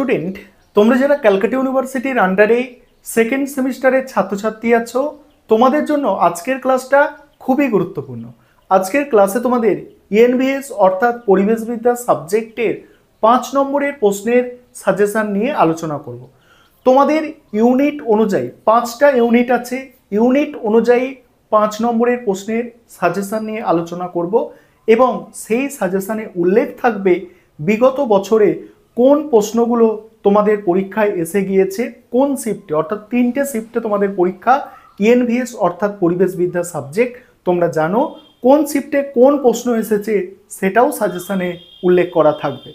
Student, তোমরা যারা ক্যালকাটা ইউনিভার্সিটির আন্ডারে সেকেন্ড সেমিস্টারের ছাত্রছাত্রী আছো, তোমাদের জন্য আজকের ক্লাসটা খুবই গুরুত্বপূর্ণ। আজকের ক্লাসে তোমাদের ইএনভিএস অর্থাৎ পরিবেশবিদ্যা সাবজেক্টের 5 নম্বরের প্রশ্নের সাজেশন নিয়ে আলোচনা করব। তোমাদের ইউনিট অনুযায়ী 5টা ইউনিট আছে, ইউনিট অনুযায়ী 5 নম্বরের প্রশ্নের সাজেশন নিয়ে আলোচনা করব এবং সেই সাজেশনে উল্লেখ থাকবে বিগত বছরে কোন প্রশ্নগুলো তোমাদের পরীক্ষায় এসে গিয়েছে, কোন শিফটে, অর্থাৎ 3টে শিফটে তোমাদের পরীক্ষা ইএনভিএস অর্থাৎ পরিবেশবিদ্যা সাবজেক্ট। তোমরা জানো কোন শিফটে কোন প্রশ্ন এসেছে সেটাও সাজেশনে উল্লেখ করা থাকবে।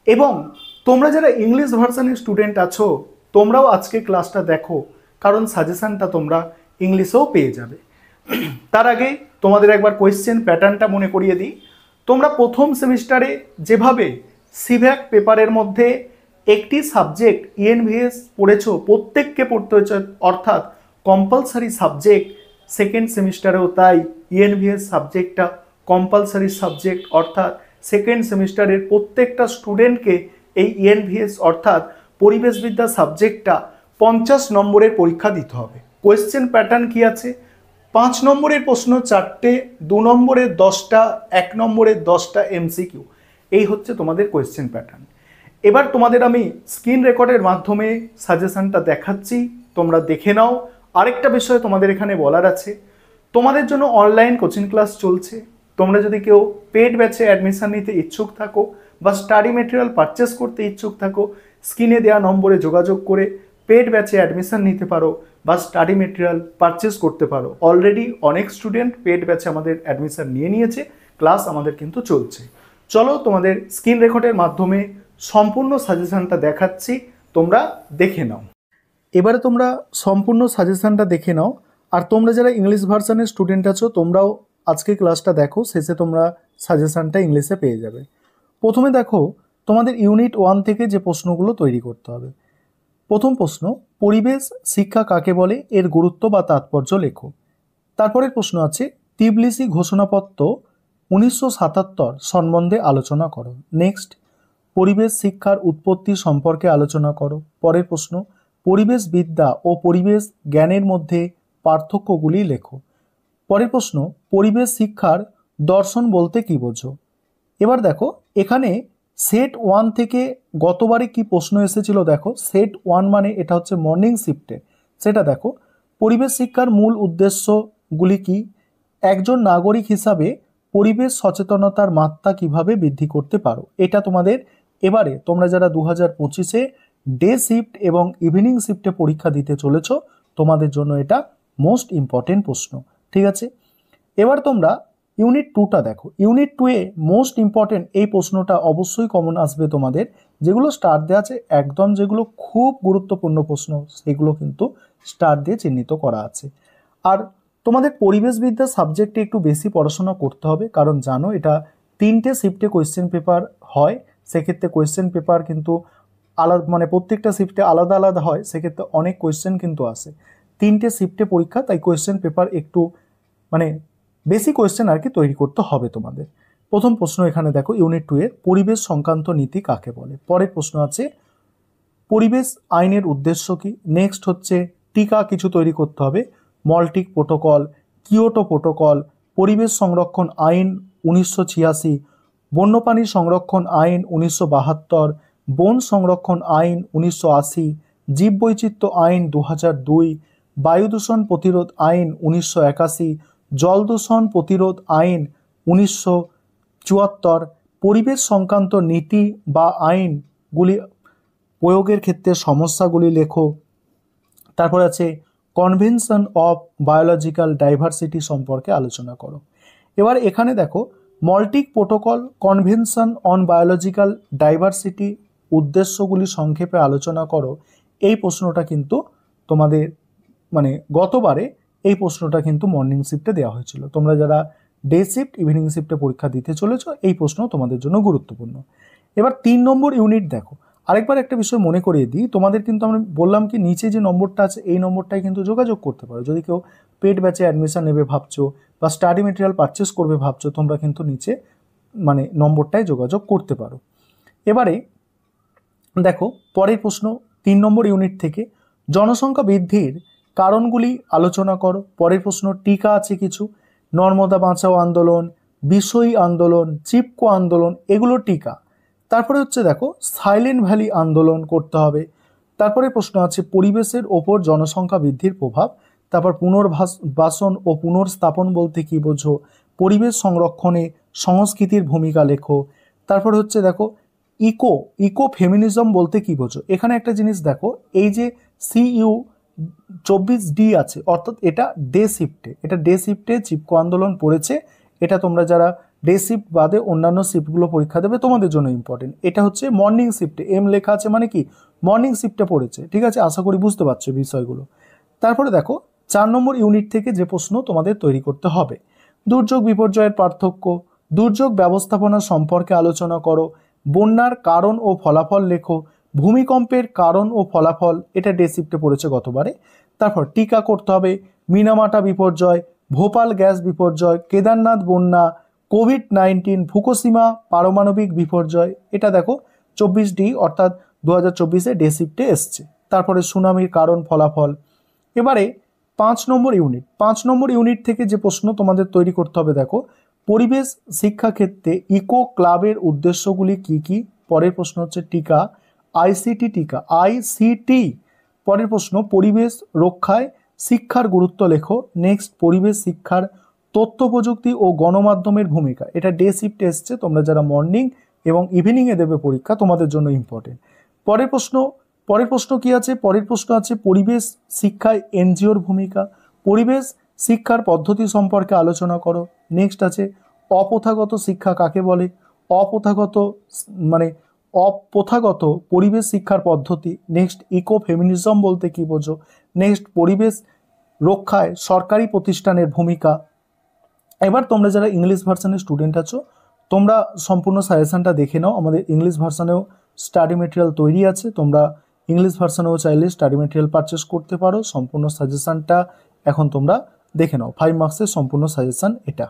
এবং তোমরা যারা ইংলিশ ভার্সনের স্টুডেন্ট আছো, তোমরাও আজকে ক্লাসটা দেখো, কারণ সাজেশনটা তোমরা ইংলিশেও পেয়ে যাবে। তার আগে তোমাদের একবার কোয়েশ্চেন প্যাটার্নটা মনে করিয়ে দিই। তোমরা প্রথম সেমিস্টারে যেভাবে সিভ্যাক পেপারের মধ্যে একটি সাবজেক্ট ইএনভিএস পড়েছো, প্রত্যেককে পড়তে হয়েছে, অর্থাৎ কম্পালসারি সাবজেক্ট। সেকেন্ড সেমিস্টারেও তাই ইএনভিএস সাবজেক্টটা কম্পালসারি সাবজেক্ট, অর্থাৎ সেকেন্ড সেমিস্টারের প্রত্যেকটা স্টুডেন্টকে এই ইএনভিএস অর্থাৎ পরিবেশবিদ্যা সাবজেক্টটা 50 নম্বরের পরীক্ষা দিতে হবে। কোয়েশ্চেন প্যাটার্ন কি আছে? 5 নম্বরের প্রশ্ন 4টে, 2 নম্বরের 10টা, 1 নম্বরের 10টা এমসিকিউ। এই হচ্ছে তোমাদের কোয়েশ্চেন প্যাটার্ন। এবার তোমাদের আমি স্ক্রিন রেকর্ডের মাধ্যমে সাজেশনটা দেখাচ্ছি, তোমরা দেখে নাও। আরেকটা বিষয় তোমাদের এখানে বলার আছে, তোমাদের জন্য অনলাইন কোচিং ক্লাস চলছে। তোমরা যদি কেউ পেড ব্যাচে অ্যাডমিশন নিতে ইচ্ছুক থাকো বা স্টাডি মেটেরিয়াল পারচেস করতে ইচ্ছুক থাকো, স্ক্রিনে দেওয়া নম্বরে যোগাযোগ করে পেড ব্যাচে অ্যাডমিশন নিতে পারো বা স্টাডি মেটেরিয়াল পারচেস করতে পারো। অলরেডি অনেক স্টুডেন্ট পেড ব্যাচে আমাদের অ্যাডমিশন নিয়ে নিয়েছে, ক্লাস আমাদের কিন্তু চলছে। চলো তোমাদের স্ক্রিন রেকর্ডের মাধ্যমে সম্পূর্ণ সাজেশনটা দেখাচ্ছি, তোমরা দেখে নাও। এবারে তোমরা সম্পূর্ণ সাজেশনটা দেখে নাও। আর তোমরা যারা ইংলিশ ভার্সনের স্টুডেন্ট আছো, তোমরাও আজকে ক্লাসটা দেখো, শেষে তোমরা সাজেশনটা ইংলিশে পেয়ে যাবে। প্রথমে দেখো তোমাদের ইউনিট 1 থেকে যে প্রশ্নগুলো তৈরি করতে হবে। প্রথম প্রশ্ন, পরিবেশ শিক্ষা কাকে বলে, এর গুরুত্ব বা তাৎপর্য লেখো। তারপরের প্রশ্ন আছে, তিবলিসি ঘোষণাপত্র 1977 সম্বন্ধে আলোচনা করো। নেক্সট, পরিবেশ শিক্ষার উৎপত্তি সম্পর্কে আলোচনা করো। পরের প্রশ্ন, পরিবেশ বিদ্যা ও পরিবেশ জ্ঞানের মধ্যে পার্থক্যগুলি লেখো। পরের প্রশ্ন, পরিবেশ শিক্ষার দর্শন বলতে কি বোঝো। এবার দেখো এখানে সেট 1 থেকে গতবারে কি প্রশ্ন এসেছিল, দেখো সেট 1 মানে এটা হচ্ছে মর্নিং শিফটে, সেটা দেখো। পরিবেশ শিক্ষার মূল উদ্দেশ্যগুলি কি, একজন নাগরিক হিসাবে পরিবেশ সচেতনতার মাত্রা কিভাবে বৃদ্ধি করতে পারো। এটা তোমাদের এবারে তোমরা যারা 2025-এ ডে শিফট এবং ইভিনিং শিফটে পরীক্ষা দিতে চলেছ, তোমাদের জন্য এটা মোস্ট ইম্পর্টেন্ট প্রশ্ন। ঠিক আছে, এবার তোমরা ইউনিট 2টা দেখো। ইউনিট 2-এ মোস্ট ইম্পর্টেন্ট এই প্রশ্নটা অবশ্যই কমন আসবে তোমাদের, যেগুলো স্টার দেওয়া আছে একদম, যেগুলো খুব গুরুত্বপূর্ণ প্রশ্ন সেগুলো কিন্তু স্টার দিয়ে চিহ্নিত করা আছে। আর তোমাদের পরিবেশবিদ্যা সাবজেক্টে একটু বেশি পড়াশোনা করতে হবে, কারণ জানো এটা 3টে শিফটে কোয়েশ্চেন পেপার হয়। সেক্ষেত্রে কোয়েশ্চেন পেপার কিন্তু আলাদা, মানে প্রত্যেকটা শিফটে আলাদা আলাদা হয়, সেক্ষেত্রে অনেক কোয়েশ্চেন কিন্তু আসে। 3টে শিফটে পরীক্ষা, তাই কোয়েশ্চেন পেপার একটু মানে বেশি কোয়েশ্চেন আর কি তৈরি করতে হবে তোমাদের। প্রথম প্রশ্ন এখানে দেখো ইউনিট 2-এর, পরিবেশ সংক্রান্ত নীতি কাকে বলে। পরের প্রশ্ন আছে, পরিবেশ আইনের উদ্দেশ্য কি। নেক্সট হচ্ছে টিকা কিছু তৈরি করতে হবে, মল্টিক প্রোটোকল, কিয়োটো প্রোটোকল, পরিবেশ সংরক্ষণ আইন 1986, বন্যপ্রাণী সংরক্ষণ আইন 1972, বন সংরক্ষণ আইন 1980, জীববৈচিত্র্য আইন 2002, বায়ু দূষণ প্রতিরোধ আইন 1981, জল দূষণ প্রতিরোধ আইন 1974, পরিবেশ সংক্রান্ত নীতি বা আইনগুলি প্রয়োগের ক্ষেত্রে সমস্যাগুলি লেখো। তারপর আছে কনভেনশন অফ বায়োলজিক্যাল ডাইভার্সিটি সম্পর্কে আলোচনা করো। এবার এখানে দেখো মল্টিক protocol, convention on biological diversity, উদ্দেশ্যগুলি সংক্ষেপে আলোচনা করো। এই প্রশ্নটা কিন্তু তোমাদের মানে গতবারে এই প্রশ্নটা কিন্তু মর্নিং শিফটে দেওয়া হয়েছিল। তোমরা যারা ডে শিফট ইভিনিং শিফটে পরীক্ষা দিতে চলেছ, এই প্রশ্ন তোমাদের জন্য গুরুত্বপূর্ণ। এবার 3 নম্বর ইউনিট দেখো। আরেকবার একটা বিষয় মনে করিয়ে দিই, তোমাদের কিন্তু আমরা বললাম কি নিচে যে নম্বরটা আছে এই নম্বরটায় কিন্তু যোগাযোগ করতে পারো। যদি কেউ পেড ব্যাচে অ্যাডমিশন নেবে ভাবছো বা স্টাডি মেটেরিয়াল পারচেস করবে ভাবছো, তোমরা কিন্তু নিচে মানে নম্বরটায় যোগাযোগ করতে পারো। এবারে দেখো পরের প্রশ্ন 3 নম্বর ইউনিট থেকে জনসংখ্যা বৃদ্ধির কারণগুলি আলোচনা করো। পরের প্রশ্ন টিকা আছে কিছু, নর্মদা বাঁচাও আন্দোলন, বিষয়ী আন্দোলন, চিপকো আন্দোলন, এগুলো টিকা। তারপরে হচ্ছে দেখো সাইলেন্ট ভ্যালি আন্দোলন করতে হবে। তারপরে প্রশ্ন আছে পরিবেশের ওপর জনসংখ্যা বৃদ্ধির প্রভাব। তারপর পুনর্বাসন ও পুনর্স্থাপন বলতে কি বোঝো, পরিবেশ সংরক্ষণে সংস্কৃতির ভূমিকা লেখো। তারপরে হচ্ছে দেখো ইকো ফেমিনিজম বলতে কি বোঝো। এখানে একটা জিনিস দেখো, এই যে CU 24D আছে, অর্থাৎ এটা ডে শিফটে চিপকো আন্দোলন পড়েছে। এটা তোমরা যারা ডে শিফট বাদে অন্যান্য শিফটগুলো পরীক্ষা দেবে তোমাদের জন্য ইম্পর্টেন্ট। এটা হচ্ছে মর্নিং শিফটে, এম লেখা আছে মানে কি মর্নিং শিফটে পড়েছে, ঠিক আছে, আশা করি বুঝতে পারছো বিষয়গুলো। তারপরে দেখো 4 নম্বর ইউনিট থেকে যে প্রশ্ন তোমাদের তৈরি করতে হবে, দুর্যোগ বিপর্যয়ের পার্থক্য, দুর্যোগ ব্যবস্থাপনা সম্পর্কে আলোচনা করো, বন্যার কারণ ও ফলাফল লেখো, ভূমিকম্পের কারণ ও ফলাফল, এটা ডে শিফটে পড়েছে গতবারে। তারপর টিকা করতে হবে, মিনামাটা বিপর্যয়, ভোপাল গ্যাস বিপর্যয়, কেদারনাথ বন্যা, কোভিড-19, ফুকুশিমা পারমাণবিক বিপর্যয়, এটা দেখো 24D অর্থাৎ 2024-এ ডে শিফটে এসছে। তারপরে সুনামির কারণ ফলাফল। এবারে 5 নম্বর ইউনিট থেকে যে প্রশ্ন তোমাদের তৈরি করতে হবে, দেখো পরিবেশ শিক্ষা ক্ষেত্রে ইকো ক্লাবের উদ্দেশ্যগুলি কি কি। পরের প্রশ্ন হচ্ছে টিকা, আইসিটি। পরের প্রশ্ন পরিবেশ রক্ষায় শিক্ষার গুরুত্ব লেখো। নেক্সট পরিবেশ শিক্ষার তথ্য প্রযুক্তি ও গণমাধ্যমের ভূমিকা, এটা ডে শিফটে এসছে, তোমরা যারা মর্নিং এবং ইভিনিংয়ে দেবে পরীক্ষা তোমাদের জন্য ইম্পর্টেন্ট। পরের প্রশ্ন কি আছে, পরের প্রশ্ন আছে পরিবেশ শিক্ষায় এনজিওর ভূমিকা, পরিবেশ শিক্ষার পদ্ধতি সম্পর্কে আলোচনা করো। নেক্সট আছে অপ্রথাগত শিক্ষা কাকে বলে, অপ্রথাগত পরিবেশ শিক্ষার পদ্ধতি। নেক্সট ইকো ফেমিনিজম বলতে কি বোঝো। নেক্সট পরিবেশ রক্ষায় সরকারি প্রতিষ্ঠানের ভূমিকা। এবার তোমরা যারা ইংলিশ ভার্সনের স্টুডেন্ট আছো তোমরা সম্পূর্ণ সাজেশনটা দেখে নাও, আমাদের ইংলিশ ভার্সনেও স্টাডি মেটেরিয়াল তৈরি আছে, তোমরা ইংলিশ ভার্সনেও চাইলে স্টাডি মেটেরিয়াল পারচেস করতে পারো। সম্পূর্ণ সাজেশনটা এখন তোমরা দেখে নাও, 5 মার্কসের সম্পূর্ণ সাজেশন এটা।